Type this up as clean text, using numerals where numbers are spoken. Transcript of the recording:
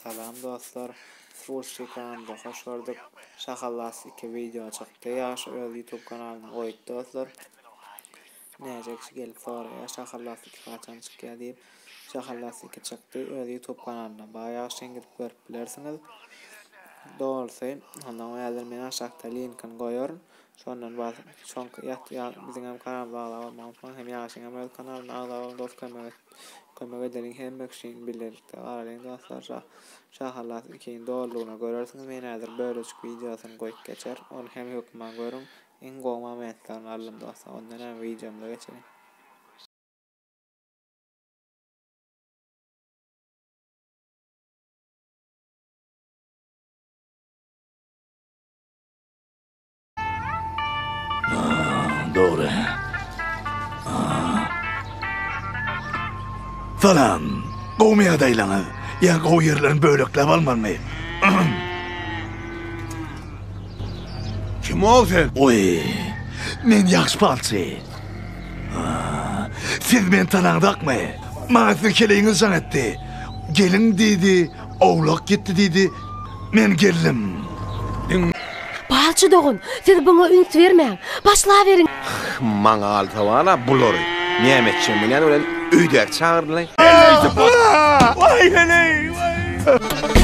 Salam dostlar. Swoosh kanalına hoş gördük. Şahallas 2 video çıktı. Yaş öz YouTube kanalına koyduk dostlar. Näjekşi gelip soraya Şahallas 2 kaçan çıkýar diýip Şahallas 2 çıktı. Öz YouTube kanalına bayağı şengirip görüp bilersiniz. Doğrusu ondan öýler men aşağıda linkini goýaryn. Şondan basıp bizim hem kanal bağlamagyň hem ýaşyň hem öz kanalyna agdaryp dost kömek ederin hem mekşin birlikde aralyň dostlar Şahallas 2-ň doğrulugyna görersiniz. Men häzir bölüşik videosyny goýup geçer. Onu hem ýokman görüň. En gowy momentlaryny alym dostlar. Ondan hem videomda geçelim. Doğru. Salam. Gowmy adaylaňy. Ya gow yerlerini bölüklep almanmy? Kim ol sen? Oy. Men ýaxşy palçy. Siz men tanaňdakmy? Maňa siz keleňiz jaň etdi. Gelin diýdi, oglak gitdi diýdi. Men geldim. Balçı doğun, siz bana ünit vermeyin. Başlayıverin. Maňa altabana bulory. Nämetçi bilen ölen üýdäk çağırdylar. Vay heley, vay.